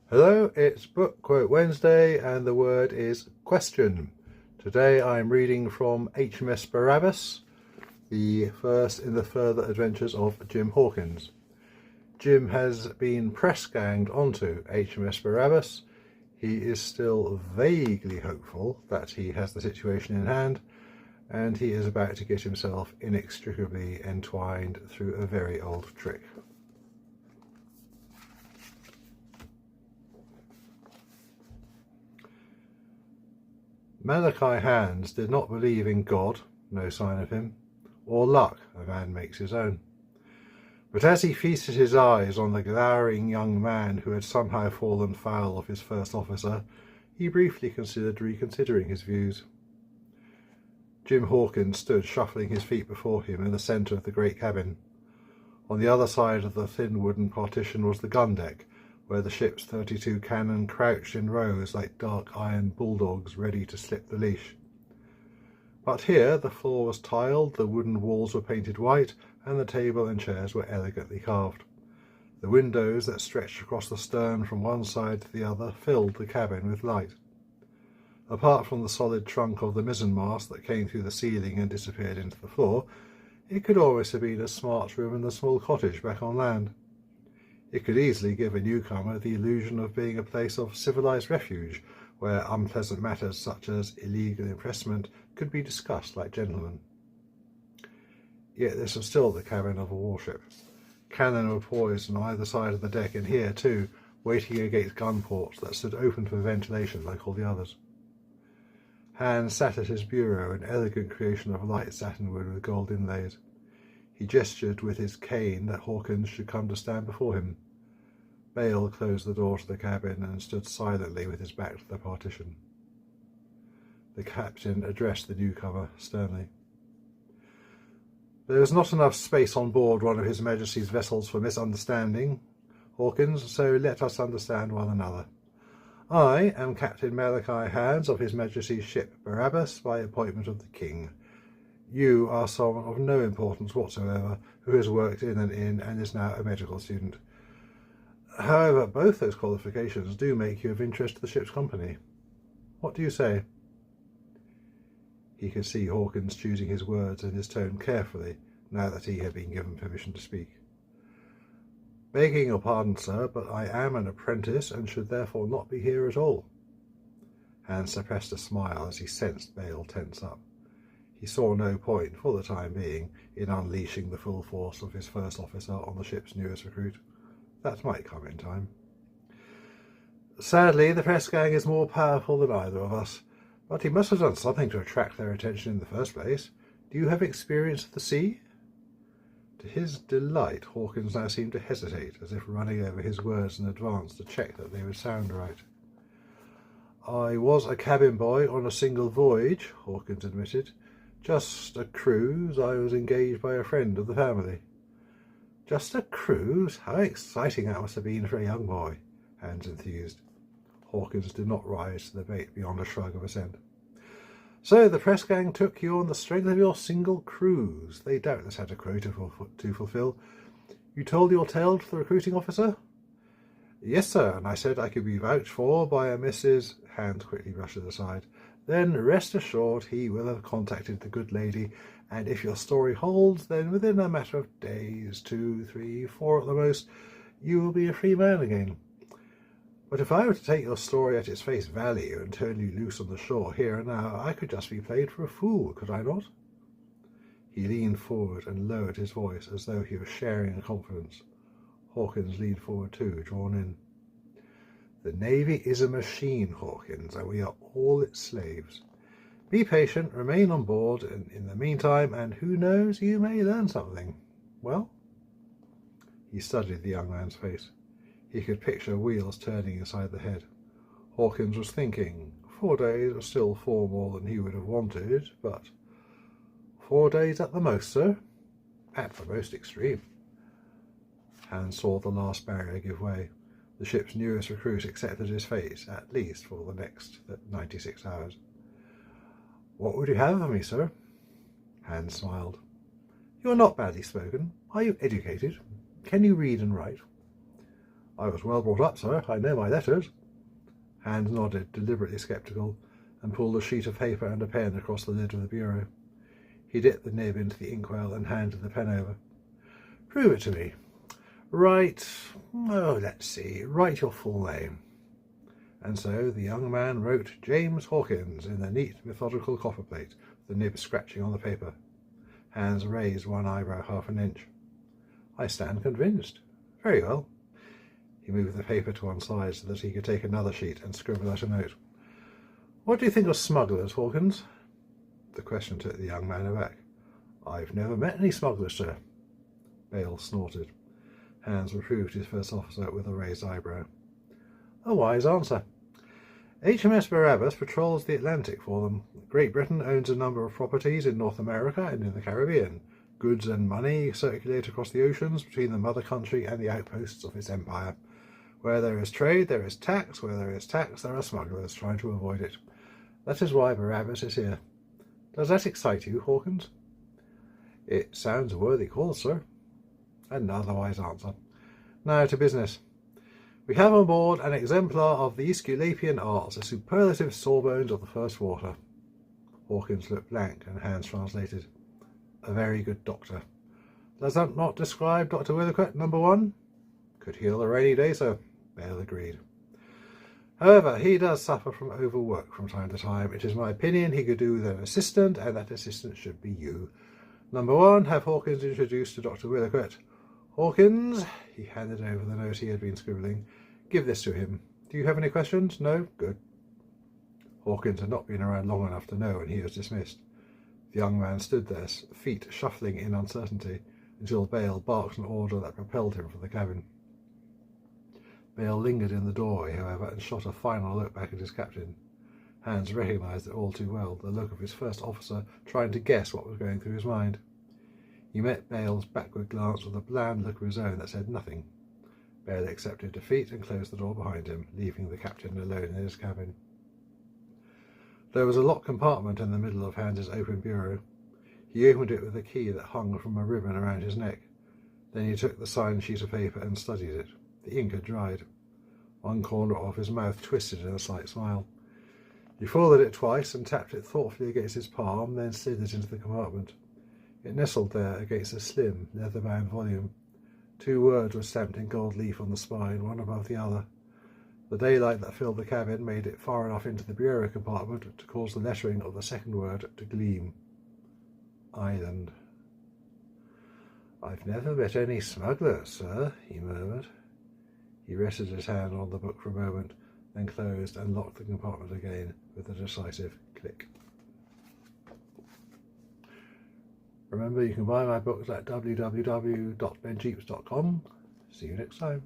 Hello, it's Book Quote Wednesday and the word is question. Today I'm reading from HMS Barabbas, the first in the further adventures of Jim Hawkins. Jim has been press ganged onto HMS Barabbas. He is still vaguely hopeful that he has the situation in hand, and he is about to get himself inextricably entwined through a very old trick. Malachi Hands did not believe in God, no sign of him, or luck, a man makes his own. But as he feasted his eyes on the glowering young man who had somehow fallen foul of his first officer, he briefly considered reconsidering his views. Jim Hawkins stood shuffling his feet before him in the centre of the great cabin. On the other side of the thin wooden partition was the gun deck, where the ship's 32 cannon crouched in rows like dark iron bulldogs ready to slip the leash. But here the floor was tiled, the wooden walls were painted white, and the table and chairs were elegantly carved. The windows that stretched across the stern from one side to the other filled the cabin with light. Apart from the solid trunk of the mizzenmast that came through the ceiling and disappeared into the floor, it could almost have been a smart room in the small cottage back on land. It could easily give a newcomer the illusion of being a place of civilized refuge, where unpleasant matters such as illegal impressment could be discussed like gentlemen. Yet this was still the cabin of a warship. Cannon were poised on either side of the deck, and here, too, waiting against gun ports that stood open for ventilation like all the others. Hans sat at his bureau, an elegant creation of light satinwood with gold inlays. He gestured with his cane that Hawkins should come to stand before him. Bale closed the door to the cabin and stood silently with his back to the partition. The captain addressed the newcomer sternly. "There is not enough space on board one of His Majesty's vessels for misunderstanding, Hawkins, so let us understand one another. I am Captain Malachi Hands of His Majesty's ship Barabbas by appointment of the King. You are someone of no importance whatsoever, who has worked in and is now a medical student. However, both those qualifications do make you of interest to the ship's company. What do you say?" He could see Hawkins choosing his words and his tone carefully, now that he had been given permission to speak. "Begging your pardon, sir, but I am an apprentice and should therefore not be here at all." Hans suppressed a smile as he sensed Bale tense up. He saw no point, for the time being, in unleashing the full force of his first officer on the ship's newest recruit. That might come in time. "Sadly, the press gang is more powerful than either of us, but he must have done something to attract their attention in the first place. Do you have experience of the sea?" To his delight, Hawkins now seemed to hesitate, as if running over his words in advance to check that they would sound right. "I was a cabin boy on a single voyage," Hawkins admitted. "Just a cruise. I was engaged by a friend of the family." "Just a cruise? How exciting that must have been for a young boy," Hans enthused. Hawkins did not rise to the bait beyond a shrug of assent. "So the press gang took you on the strength of your single cruise. They doubtless had a quota to fulfill. You told your tale to the recruiting officer?" "Yes, sir, and I said I could be vouched for by a Mrs. Hans quickly brushed it aside. "Then rest assured he will have contacted the good lady, and if your story holds, then within a matter of days, 2, 3, 4 at the most, you will be a free man again. But if I were to take your story at its face value and turn you loose on the shore here and now, I could just be played for a fool, could I not?" He leaned forward and lowered his voice as though he was sharing a confidence. Hawkins leaned forward too, drawn in. "The Navy is a machine, Hawkins, and we are all its slaves. Be patient, remain on board in the meantime, and who knows, you may learn something. Well?" He studied the young man's face. He could picture wheels turning inside the head. Hawkins was thinking. 4 days was still 4 more than he would have wanted, but 4 days at the most, sir? At the most extreme. Hans saw the last barrier give way. The ship's newest recruit accepted his fate, at least for the next 96 hours. "What would you have of me, sir?" Hans smiled. "You are not badly spoken. Are you educated? Can you read and write?" I was well brought up, sir. I know my letters. Hans nodded, deliberately sceptical, and pulled a sheet of paper and a pen across the lid of the bureau. He dipped the nib into the inkwell and handed the pen over. Prove it to me. Write your full name. And so the young man wrote James Hawkins in a neat, methodical copperplate, the nib scratching on the paper. Hans raised one eyebrow half an inch. I stand convinced. Very well. He moved the paper to one side so that he could take another sheet and scribble out a note. What do you think of smugglers, Hawkins? The question took the young man aback. I've never met any smugglers, sir. Bale snorted. Hans reproved his first officer with a raised eyebrow. A wise answer. HMS Barabbas patrols the Atlantic for them. Great Britain owns a number of properties in North America and in the Caribbean. Goods and money circulate across the oceans between the mother country and the outposts of its empire. Where there is trade, there is tax. Where there is tax, there are smugglers trying to avoid it. That is why Barabbas is here. Does that excite you, Hawkins? It sounds a worthy cause, sir. Another wise answer. Now to business. We have on board an exemplar of the Aesculapian arts, a superlative sawbones of the first water. Hawkins looked blank and Hans translated. A very good doctor. Does that not describe Dr. Willicott, number one? Could heal a rainy day, sir. Bale agreed. However, he does suffer from overwork from time to time. It is my opinion he could do with an assistant, and that assistant should be you. Number one, have Hawkins introduced to Dr. Willicott. Hawkins, he handed over the note he had been scribbling. Give this to him. Do you have any questions? No? Good. Hawkins had not been around long enough to know when he was dismissed. The young man stood there, feet shuffling in uncertainty, until Bale barked an order that propelled him from the cabin. Bale lingered in the doorway, however, and shot a final look back at his captain. Hans recognised it all too well, the look of his first officer trying to guess what was going through his mind. He met Bale's backward glance with a bland look of his own that said nothing. Bale accepted defeat and closed the door behind him, leaving the captain alone in his cabin. There was a locked compartment in the middle of Hans's open bureau. He opened it with a key that hung from a ribbon around his neck. Then he took the signed sheet of paper and studied it. The ink had dried. One corner of his mouth twisted in a slight smile. He folded it twice and tapped it thoughtfully against his palm, then slid it into the compartment. It nestled there against a slim, leather-bound volume. 2 words were stamped in gold leaf on the spine, one above the other. The daylight that filled the cabin made it far enough into the bureau compartment to cause the lettering of the second word to gleam. Island. I've never met any smugglers, sir, he murmured. He rested his hand on the book for a moment, then closed and locked the compartment again with a decisive click. Remember, you can buy my books at www.benjeeps.com. See you next time.